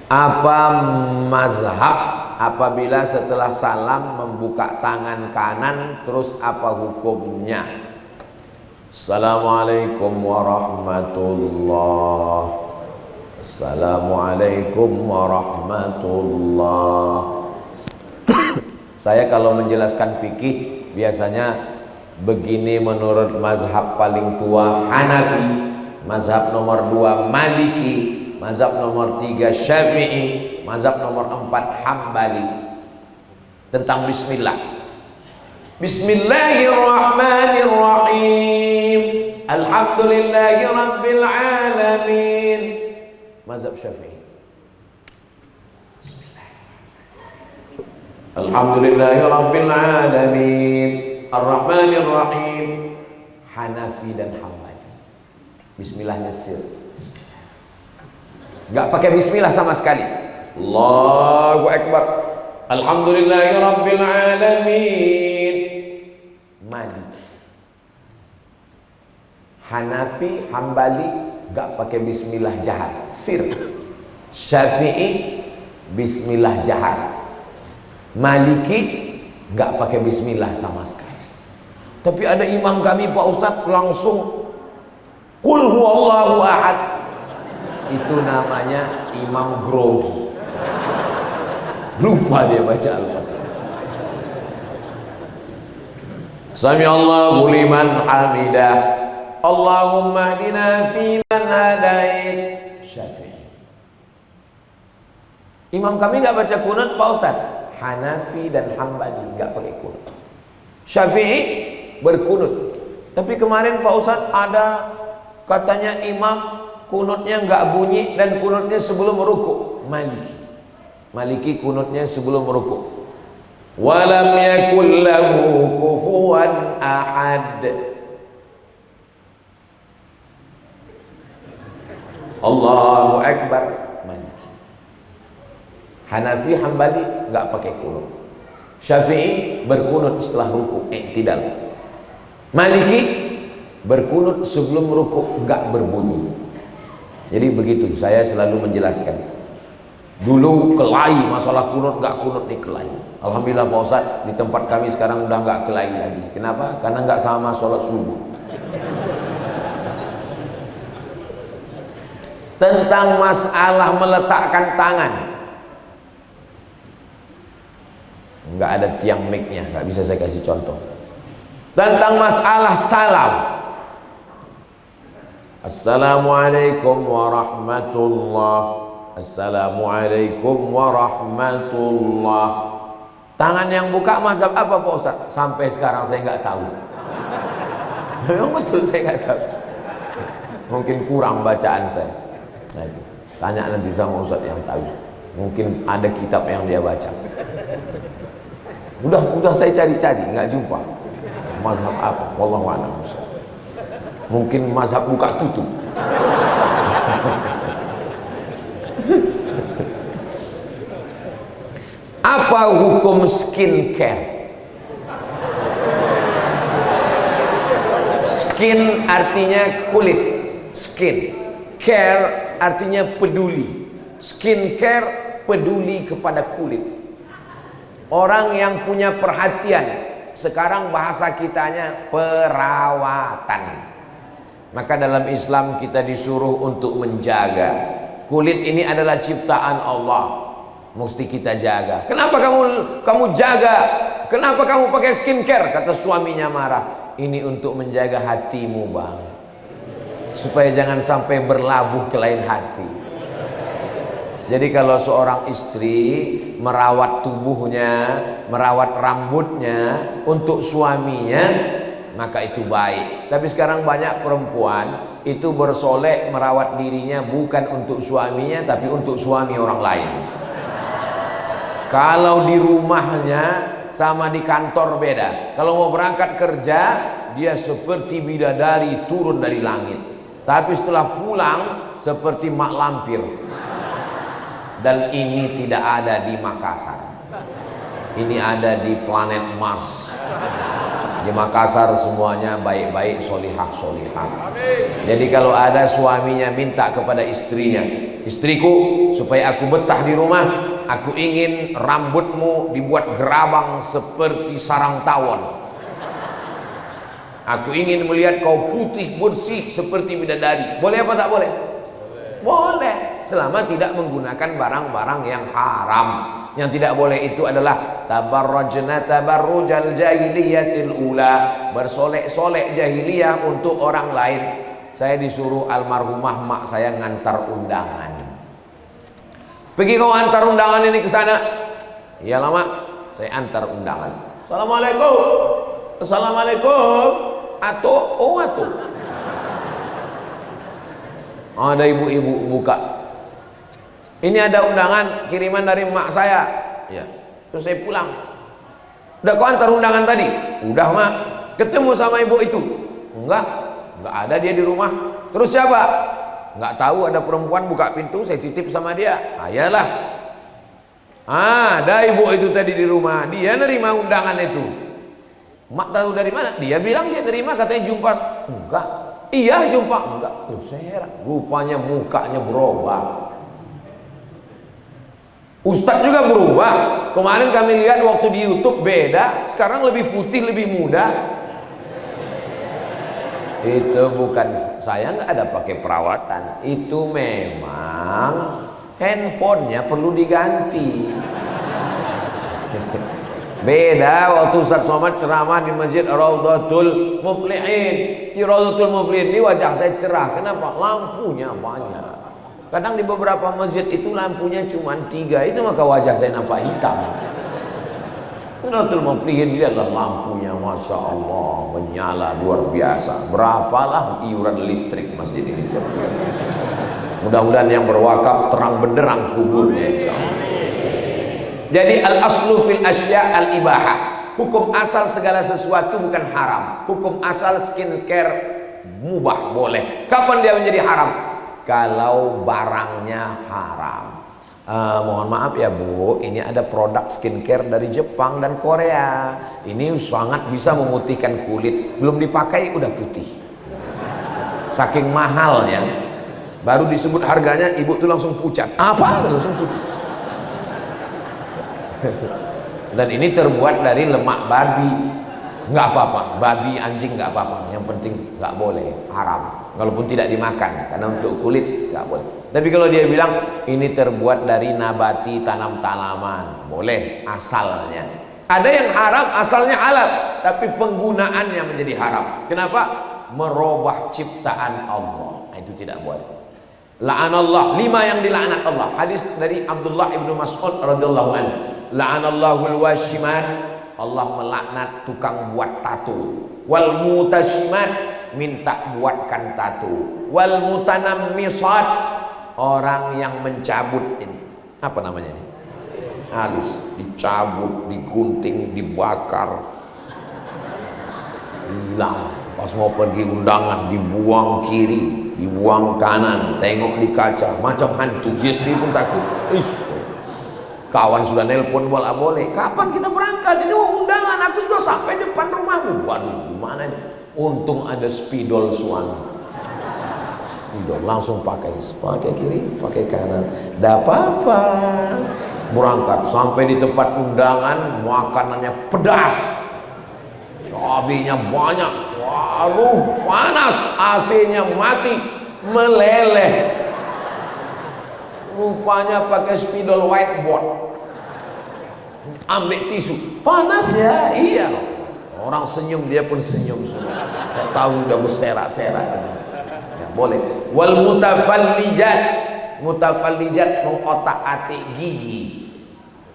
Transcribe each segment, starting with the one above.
Apa mazhab apabila setelah salam membuka tangan kanan, terus apa hukumnya? Assalamualaikum warahmatullahi. Assalamualaikum warahmatullahi. Saya kalau menjelaskan fikih biasanya begini menurut mazhab paling tua Hanafi, mazhab nomor 2 Maliki, mazhab nomor 3 Syafi'i, mazhab nomor 4 Hambali. Tentang bismillah. Bismillahirrahmanirrahim. Alhamdulillahi rabbil alamin. Mazhab Syafi'i. Alhamdulillahi rabbil alamin. Ar-Rahmanir-Rahim. Hanafi dan Hambali. Bismillahnya sir. Gak pakai bismillah sama sekali. Allahu Akbar. Alhamdulillahi rabbil alamin. Maliki. Hanafi, Hambali gak pakai bismillah jahar, sir. Syafi'i bismillah jahar. Maliki gak pakai bismillah sama sekali. Tapi ada imam kami Pak Ustadz langsung Qul huwallahu ahad. Itu namanya imam grogi. Lupa dia baca Al-Fatihah. Sami Allahu liman hamidah. Allahumma hdina fi man hadait. Syafi'i. Imam kami gak baca kunut Pak Ustadz. Hanafi dan Hambali gak pakai kunut. Syafi'i berkunut. Tapi kemarin Pak Ustadz ada katanya imam kunutnya nggak bunyi dan kunutnya sebelum rukuk. Maliki kunutnya sebelum rukuk. Walam yakul lahu kufuwan ahad. Allahu Akbar. Maliki. Hanafi, Hambali nggak pakai kunut. Syafi'i berkunut setelah rukuk, i'tidal. Maliki berkunut sebelum rukuk, enggak berbunyi. Jadi begitu saya selalu menjelaskan. Dulu kelahi masalah kunut, enggak kunut nih kelahi. Alhamdulillah Pak Ustadz, di tempat kami sekarang udah enggak kelahi lagi. Kenapa? Karena enggak sama sholat subuh. Tentang masalah meletakkan tangan, enggak ada tiang mic-nya, enggak bisa saya kasih contoh. Tentang masalah salam, Assalamualaikum warahmatullahi. Assalamualaikum warahmatullahi. Tangan yang buka mazhab apa Pak Ustaz? Sampai sekarang saya nggak tahu. Memang betul saya nggak tahu. Mungkin kurang bacaan saya. Nah, itu. Tanya nanti sama Ustaz yang tahu. Mungkin ada kitab yang dia baca. Udah saya cari-cari nggak jumpa. Mazhab apa? Wallahu a'lam. Mungkin mazhab buka tutup. Apa hukum skincare? Skin artinya kulit, skin. Care artinya peduli. Skincare peduli kepada kulit. Orang yang punya perhatian. Sekarang bahasa kitanya perawatan. Maka dalam Islam kita disuruh untuk menjaga. Kulit ini adalah ciptaan Allah. Mesti kita jaga. Kenapa kamu jaga? Kenapa kamu pakai skincare? Kata suaminya marah. Ini untuk menjaga hatimu bang. Supaya jangan sampai berlabuh ke lain hati. Jadi kalau seorang istri merawat tubuhnya, merawat rambutnya untuk suaminya, maka itu baik. Tapi sekarang banyak perempuan itu bersolek merawat dirinya bukan untuk suaminya, tapi untuk suami orang lain. Kalau di rumahnya sama di kantor beda. Kalau mau berangkat kerja, dia seperti bidadari turun dari langit. Tapi setelah pulang seperti mak lampir. Dan ini tidak ada di Makassar. Ini ada di planet Mars. Di Makassar semuanya baik-baik, solihah, solihah. Jadi kalau ada suaminya minta kepada istrinya, istriku, supaya aku betah di rumah, aku ingin rambutmu dibuat gerabang seperti sarang tawon. Aku ingin melihat kau putih bersih seperti bidadari. Boleh apa tak boleh? Boleh, selama tidak menggunakan barang-barang yang haram. Yang tidak boleh itu adalah tabarrajna tabarrujal jahiliyatil ula, bersolek-solek jahiliyah untuk orang lain. Saya disuruh almarhumah mak saya ngantar undangan. Pergi kau antar undangan ini ke sana. Iya lama, saya antar undangan. Assalamualaikum. Assalamualaikum. Atuh. Ada ibu-ibu buka. Ini ada undangan kiriman dari mak saya. Ya. Terus saya pulang. Udah kau antar undangan tadi? Udah mak. Ketemu sama ibu itu? Enggak ada dia di rumah. Terus siapa? Enggak tahu, ada perempuan buka pintu, saya titip sama dia. Ayalah. Ada ibu itu tadi di rumah. Dia nerima undangan itu. Mak tahu dari mana? Dia bilang dia nerima, katanya jumpa. Enggak. Iya jumpa. Enggak. Loh, saya heran. Rupanya mukanya berubah. Ustadz juga berubah. Kemarin kami lihat waktu di YouTube beda. Sekarang lebih putih, lebih muda. Itu bukan, saya nggak ada pakai perawatan. Itu memang handphonenya perlu diganti. Beda waktu Ustaz Somad ceramah di Masjid Raudhatul Muflihin. Di Raudhatul Muflihin ini wajah saya cerah. Kenapa? Lampunya banyak. Kadang di beberapa masjid itu lampunya cuma 3. Itu maka wajah saya nampak hitam. Raudhatul Muflihin, lihatlah lampunya, Masya Allah, menyala luar biasa. Berapalah iuran listrik masjid ini? Mudah-mudahan yang berwakaf terang benderang kuburnya, insya Allah. Jadi al-aslu fil asya al-ibahah. Hukum asal segala sesuatu bukan haram. Hukum asal skincare mubah, boleh. Kapan dia menjadi haram? Kalau barangnya haram. Mohon maaf ya Bu, ini ada produk skincare dari Jepang dan Korea. Ini sangat bisa memutihkan kulit. Belum dipakai udah putih. Saking mahalnya. Baru disebut harganya, ibu tuh langsung pucat. Apa? Langsung putih. Dan ini terbuat dari lemak babi. Nggak apa-apa, babi, anjing nggak apa-apa. Yang penting nggak boleh, haram. Walaupun tidak dimakan, karena untuk kulit nggak boleh. Tapi kalau dia bilang ini terbuat dari nabati, tanam-tanaman, boleh asalnya. Ada yang haram, asalnya halal, tapi penggunaannya menjadi haram. Kenapa? Merubah ciptaan Allah. Itu tidak boleh. La'anallah, 5 yang dilaknat Allah. Hadis dari Abdullah ibnu Mas'ud radhiyallahu anhu. La'anallahul washiman, Allah melaknat tukang buat tato. Wal mutashimat, minta buatkan tato. Wal mutanammisat, orang yang mencabut ini. Apa namanya ini? Alis, dicabut, digunting, dibakar, hilang. Pas mau pergi undangan, dibuang kiri, dibuang kanan, tengok di kaca, macam hantu. Dia sendiri pun takut. Kawan sudah nelpon bola boleh. Kapan kita berangkat? Ini undangan, aku sudah sampai depan rumahmu. Waduh, gimana ini? Untung ada spidol suami. Spidol langsung pakai kiri, pakai kanan. Dah apa-apa. Berangkat sampai di tempat undangan, makanannya pedas. Cabenya banyak. Waduh, panas. AC-nya mati, meleleh. Rupanya pakai spidol whiteboard. Ambil tisu, panas ya. Iya, orang senyum, dia pun senyum. Tidak tahu udah berserak-serak. Ya, boleh. Wal mutafallijat, mutafallijat mengotak-atik gigi.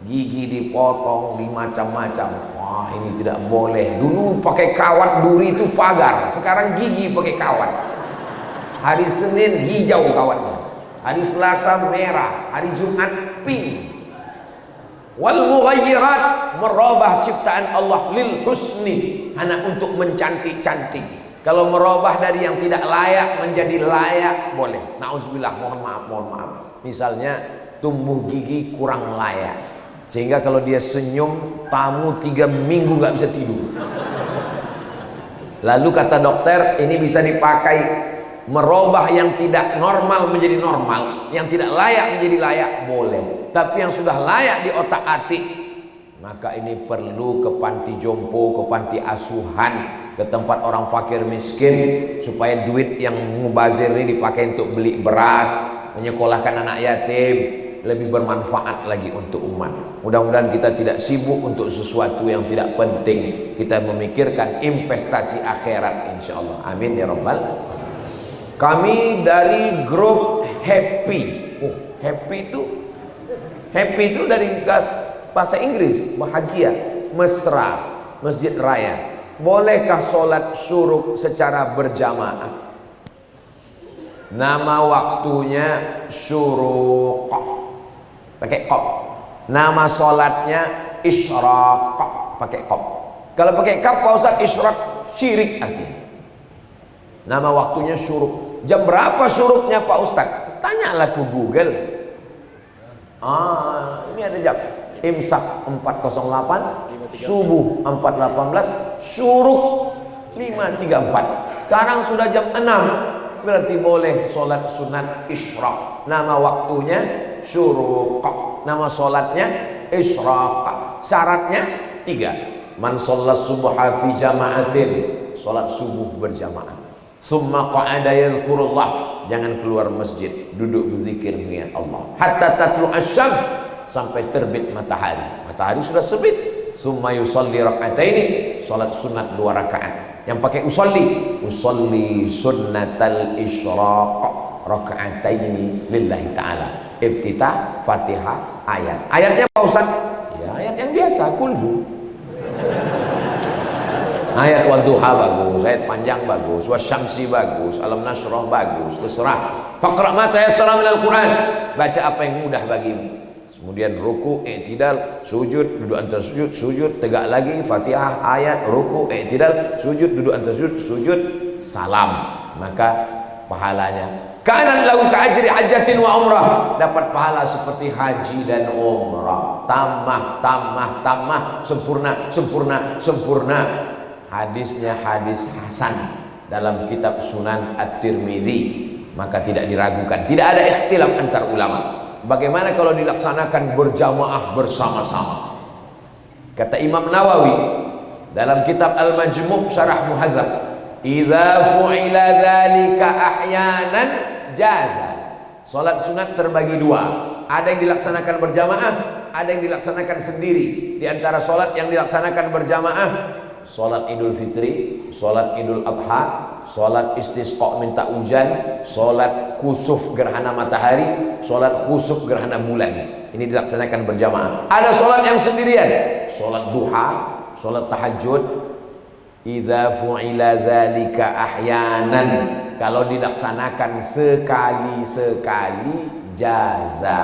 Gigi dipotong, dimacam-macam. Wah, ini tidak boleh. Dulu pakai kawat duri itu pagar, sekarang gigi pakai kawat. Hari Senin hijau kawatnya, hari Selasa merah, hari Jumat pink. Wal mughayyirat, merubah ciptaan Allah lil husni, hanya untuk mencantik-cantik. Kalau merubah dari yang tidak layak menjadi layak, boleh. Nauzubillah, mohon maaf. Misalnya tumbuh gigi kurang layak, sehingga kalau dia senyum tamu 3 minggu nggak bisa tidur. Lalu kata dokter, ini bisa dipakai merubah yang tidak normal menjadi normal, yang tidak layak menjadi layak, boleh. Tapi yang sudah layak di otak-atik, maka ini perlu ke panti jompo, ke panti asuhan, ke tempat orang fakir miskin, supaya duit yang mubazir ini dipakai untuk beli beras, menyekolahkan anak yatim, lebih bermanfaat lagi untuk umat. Mudah-mudahan kita tidak sibuk untuk sesuatu yang tidak penting. Kita memikirkan investasi akhirat insyaallah. Amin ya rabbal alamin. Kami dari grup Happy. Oh, Happy itu dari bahasa Inggris, bahagia, mesra, masjid raya. Bolehkah sholat syuruk secara berjamaah? Nama waktunya syuruk, pakai kop. Nama sholatnya isyraq, pakai kop. Kalau pakai kop Pak Ustaz, isyraq syirik artinya. Nama waktunya syuruk. Jam berapa syuruknya Pak Ustaz? Tanyalah ke Google. Ini ada jam. Imsak 4.08, subuh 4.18, syuruk 5.34. Sekarang sudah jam 6, berarti boleh sholat sunat isyraq. Nama waktunya syuruk, nama sholatnya isyraq. Syaratnya 3. Man sholat subha fi jama'atin, sholat subuh berjamaah. Summa qa'ada yadhkurullah, jangan keluar masjid, duduk berzikir mengingat Allah. Hatta tatlu asyam, sampai terbit matahari. Matahari sudah terbit. Summa yusalli rak'ataini, salat sunat 2 rakaat. Yang pakai usalli sunnatal isyraq rak'ataini lillahi ta'ala. Iftitah, Fatihah, ayat. Ayatnya Pak Ustaz? Ya, ayat yang biasa, kulhu. Ayat wadduha bagus, ayat panjang bagus, wasyamsi bagus, alam nasrah bagus, terserah. Faqra ma tayassara minal Quran, baca apa yang mudah bagimu. Kemudian ruku, i'tidal, sujud, duduk antara sujud, sujud, tegak lagi, Fatihah, ayat, ruku, i'tidal, sujud, duduk antara sujud, sujud, salam. Maka pahalanya kanat lahu ka'ajri hajjatin wa umrah, dapat pahala seperti haji dan umrah. Tamah, sempurna. Hadisnya hadis hasan dalam kitab Sunan At-Tirmidzi, maka tidak diragukan, tidak ada ikhtilaf antar ulama. Bagaimana kalau dilaksanakan berjamaah bersama-sama? Kata Imam Nawawi dalam kitab Al-Majmu' Syarah Muhadzab, idza fu'ila dzalika ahyanan jaza. Salat sunat terbagi 2. Ada yang dilaksanakan berjamaah, ada yang dilaksanakan sendiri. Di antara salat yang dilaksanakan berjamaah, salat Idul Fitri, salat Idul Adha, salat istisqa minta hujan, salat kusuf gerhana matahari, salat khusuf gerhana bulan. Ini dilaksanakan berjamaah. Ada salat yang sendirian, salat duha, salat tahajud. Idza fu'ila dzalika ahyanan, kalau dilaksanakan sekali-sekali, jaza,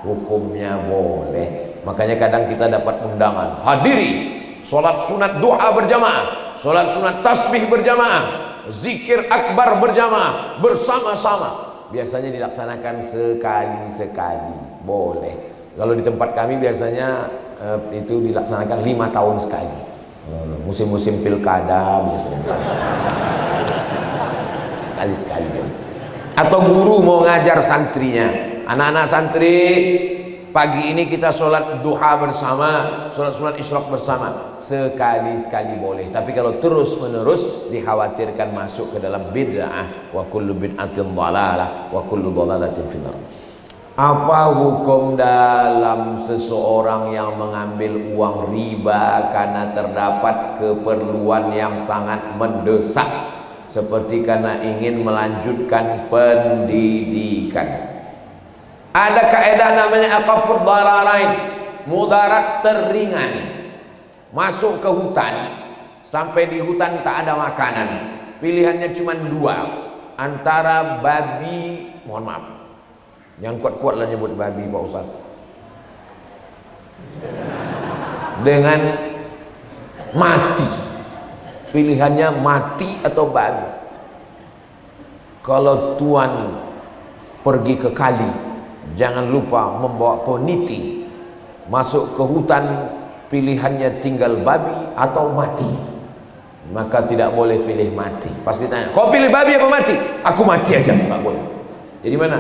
hukumnya boleh. Makanya kadang kita dapat undangan, hadiri sholat sunat duha berjamaah, sholat sunat tasbih berjamaah, zikir akbar berjamaah, bersama-sama. Biasanya dilaksanakan sekali-sekali, boleh. Kalau di tempat kami biasanya itu dilaksanakan 5 tahun sekali. Musim-musim pilkada biasanya sekali-sekali. Atau guru mau ngajar santrinya, anak-anak santri, pagi ini kita sholat duha bersama, sholat sunat isyraq bersama. Sekali-sekali boleh. Tapi kalau terus menerus, dikhawatirkan masuk ke dalam bid'ah. Wa kullu bid'atin dhalalah wa kullu dhalalatin finnar. Apa hukum dalam seseorang yang mengambil uang riba karena terdapat keperluan yang sangat mendesak, seperti karena ingin melanjutkan pendidikan? Ada kaedah namanya aqafud dararain, mudarat teringan. Masuk ke hutan, sampai di hutan tak ada makanan, pilihannya cuma 2, antara babi, mohon maaf, yang kuat-kuat lah nyebut babi Pak Ustaz, dengan mati. Pilihannya mati atau babi. Kalau tuan pergi ke kali, jangan lupa membawa peniti. Masuk ke hutan, pilihannya tinggal babi atau mati. maka tidak boleh pilih mati. Pas ditanya, kau pilih babi apa mati? Aku mati aja, nggak boleh. Jadi mana?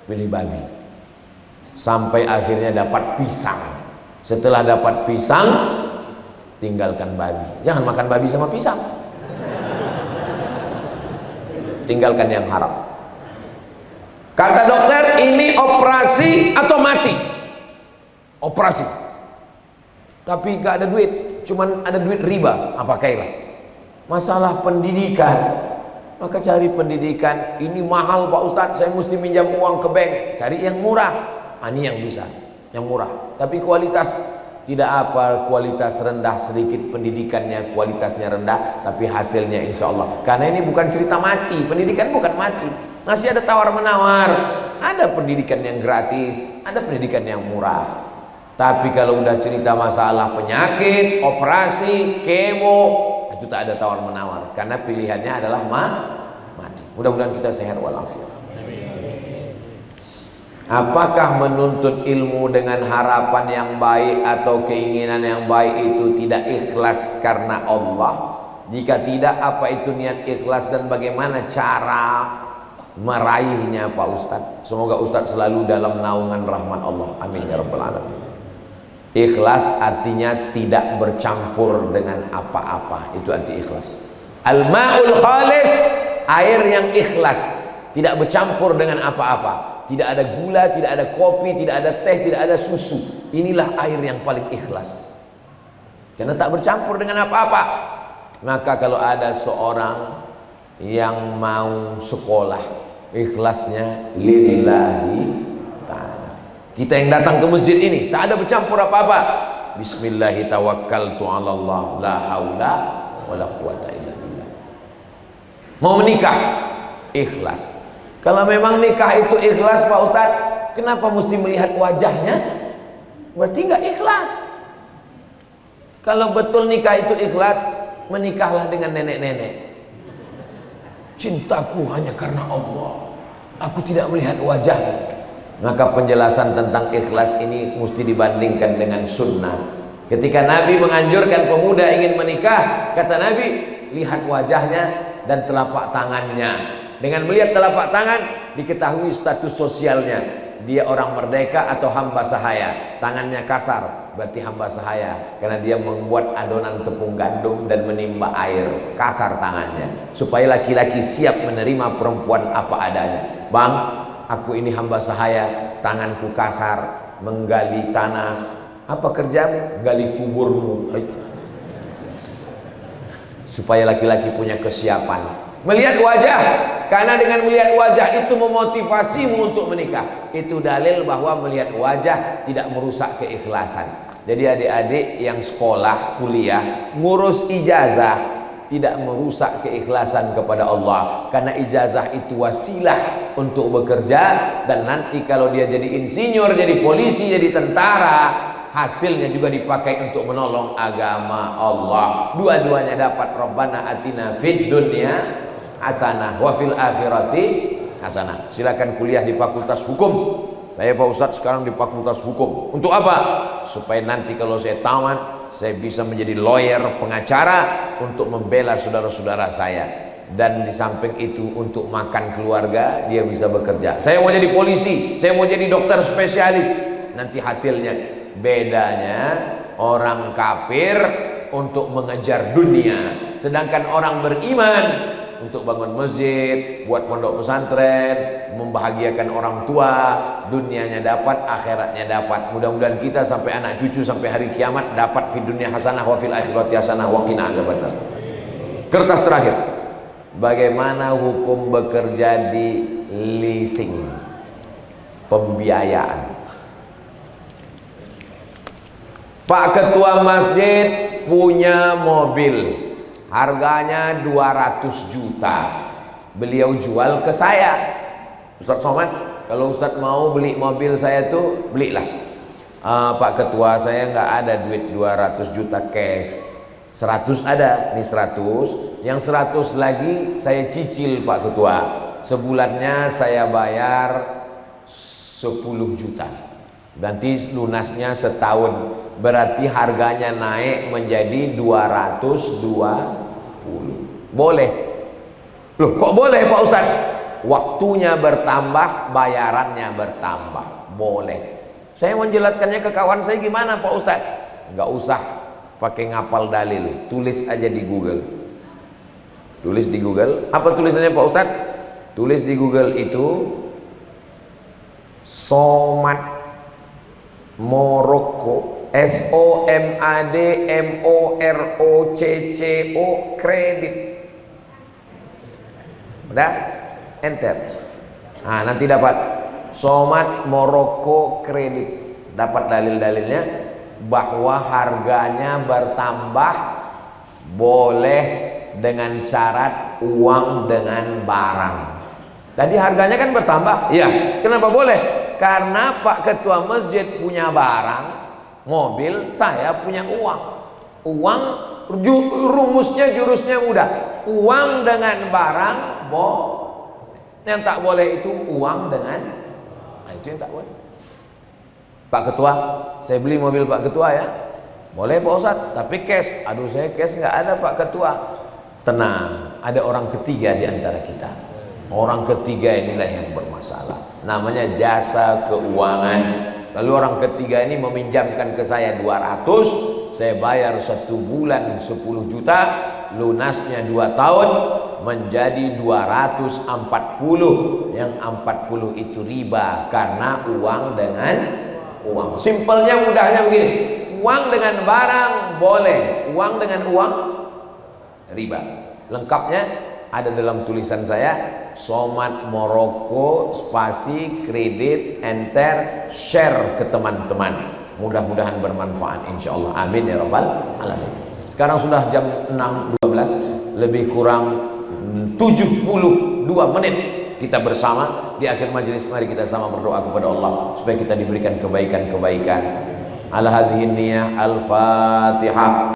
Pilih babi. Sampai akhirnya dapat pisang. Setelah dapat pisang, tinggalkan babi. Jangan makan babi sama pisang. Tinggalkan yang haram. Kata dokter, ini operasi atau mati? Operasi. Tapi gak ada duit, cuman ada duit riba. Pakailah. Masalah pendidikan, maka cari pendidikan. Ini mahal Pak Ustadz, saya mesti minjam uang ke bank. Cari yang murah. Ini yang bisa, yang murah. Tapi kualitas tidak apa, kualitas rendah sedikit, pendidikannya kualitasnya rendah, tapi hasilnya insya Allah. Karena ini bukan cerita mati, pendidikan bukan mati. Masih ada tawar menawar, ada pendidikan yang gratis, ada pendidikan yang murah. Tapi kalau udah cerita masalah penyakit, operasi, kemo, itu tak ada tawar menawar, karena pilihannya adalah mati. Mudah-mudahan kita sehat walafiat. Apakah menuntut ilmu dengan harapan yang baik atau keinginan yang baik itu tidak ikhlas karena Allah? Jika tidak, apa itu niat ikhlas dan bagaimana cara meraihnya Pak Ustadz? Semoga Ustadz selalu dalam naungan rahmat Allah. Amin ya rabbal alamin. Ikhlas artinya tidak bercampur dengan apa-apa. Itu arti ikhlas. Al-ma'ul khalis, air yang ikhlas, tidak bercampur dengan apa-apa. Tidak ada gula, tidak ada kopi, tidak ada teh, tidak ada susu. Inilah air yang paling ikhlas. Karena tak bercampur dengan apa-apa. Maka kalau ada seorang yang mau sekolah, ikhlasnya lillahi ta'ala. Kita yang datang ke masjid ini tak ada bercampur apa-apa. Bismillahi tawakkaltu 'ala Allah, la haula wala quwata illa billah. Mau menikah, ikhlas. Kalau memang nikah itu ikhlas Pak Ustadz, kenapa mesti melihat wajahnya? Berarti nggak ikhlas. Kalau betul nikah itu ikhlas, menikahlah dengan nenek-nenek. Cintaku hanya karena Allah, aku tidak melihat wajah. Maka penjelasan tentang ikhlas ini mesti dibandingkan dengan sunnah. Ketika Nabi menganjurkan pemuda ingin menikah, kata Nabi, lihat wajahnya dan telapak tangannya. Dengan melihat telapak tangan diketahui status sosialnya. Dia orang merdeka atau hamba sahaya. Tangannya kasar, berarti hamba sahaya, karena dia membuat adonan tepung gandum dan menimba air. Kasar tangannya, supaya laki-laki siap menerima perempuan apa adanya. Bang, aku ini hamba sahaya, tanganku kasar, menggali tanah. Apa kerjamu? Gali kuburmu. Supaya laki-laki punya kesiapan. Melihat wajah, karena dengan melihat wajah itu memotivasimu untuk menikah. Itu dalil bahwa melihat wajah tidak merusak keikhlasan. Jadi adik-adik yang sekolah, kuliah, ngurus ijazah tidak merusak keikhlasan kepada Allah. Karena ijazah itu wasilah untuk bekerja, dan nanti kalau dia jadi insinyur, jadi polisi, jadi tentara, hasilnya juga dipakai untuk menolong agama Allah. Dua-duanya dapat. Rabbana atina fid dunya hasanah wa fil akhirati hasanah. Silakan kuliah di Fakultas Hukum. Saya Pak Ustadz sekarang di Fakultas Hukum. Untuk apa? Supaya nanti kalau saya tamat, saya bisa menjadi lawyer, pengacara untuk membela saudara-saudara saya. Dan di samping itu untuk makan keluarga, dia bisa bekerja. Saya mau jadi polisi, saya mau jadi dokter spesialis. Nanti hasilnya bedanya, orang kafir untuk mengejar dunia, sedangkan orang beriman untuk bangun masjid, buat pondok pesantren, membahagiakan orang tua, dunianya dapat, akhiratnya dapat. Mudah-mudahan kita sampai anak cucu sampai hari kiamat dapat fid dunya hasanah wa fil akhirati hasanah wa qina azabannar. Kertas terakhir. Bagaimana hukum bekerja di leasing, pembiayaan? Pak Ketua Masjid punya mobil, harganya 200 juta. Beliau jual ke saya. Ustadz Somad, kalau Ustadz mau beli mobil saya tuh, belilah. Pak Ketua, saya nggak ada duit 200 juta cash. 100 ada, ini 100. Yang 100 lagi saya cicil Pak Ketua. Sebulannya saya bayar 10 juta. Nanti lunasnya setahun. berarti harganya naik menjadi 220. Boleh. Loh, kok boleh Pak Ustaz? Waktunya bertambah, bayarannya bertambah. Boleh. Saya mau jelaskannya ke kawan saya gimana Pak Ustaz? Nggak usah pakai ngapal dalil, tulis aja di Google. Tulis di Google. Apa tulisannya Pak Ustaz? Tulis di Google itu Somad Morocco, SOMADMOROCCO kredit. Udah? Enter. Nah, nanti dapat Somad Morocco kredit. Dapat dalil-dalilnya bahwa harganya bertambah, boleh dengan syarat uang dengan barang. Tadi harganya kan bertambah. Iya. Kenapa boleh? Karena Pak Ketua Masjid punya barang, mobil, saya punya uang. Uang, rumusnya, jurusnya mudah. Uang dengan barang, yang tak boleh itu uang dengan, nah itu yang tak boleh. Pak Ketua, saya beli mobil Pak Ketua ya. Boleh Pak Ustadz, tapi cash. Aduh, saya cash nggak ada Pak Ketua. Tenang, ada orang ketiga di antara kita. Orang ketiga inilah yang bermasalah. Namanya jasa keuangan. Lalu orang ketiga ini meminjamkan ke saya 200, saya bayar 1 bulan 10 juta, lunasnya 2 tahun, menjadi 240. Yang 40 itu riba karena uang dengan uang. Simpelnya, mudahnya begini. Uang dengan barang boleh, uang dengan uang riba. Lengkapnya ada dalam tulisan saya, Somad Morocco spasi kredit, enter, share ke teman-teman. Mudah-mudahan bermanfaat insyaallah. Amin ya rabbal alamin. Sekarang sudah jam 6.12, lebih kurang 72 menit kita bersama di akhir majelis. Mari kita sama berdoa kepada Allah supaya kita diberikan kebaikan-kebaikan. Ala hadhihi niyah, al-Fatihah.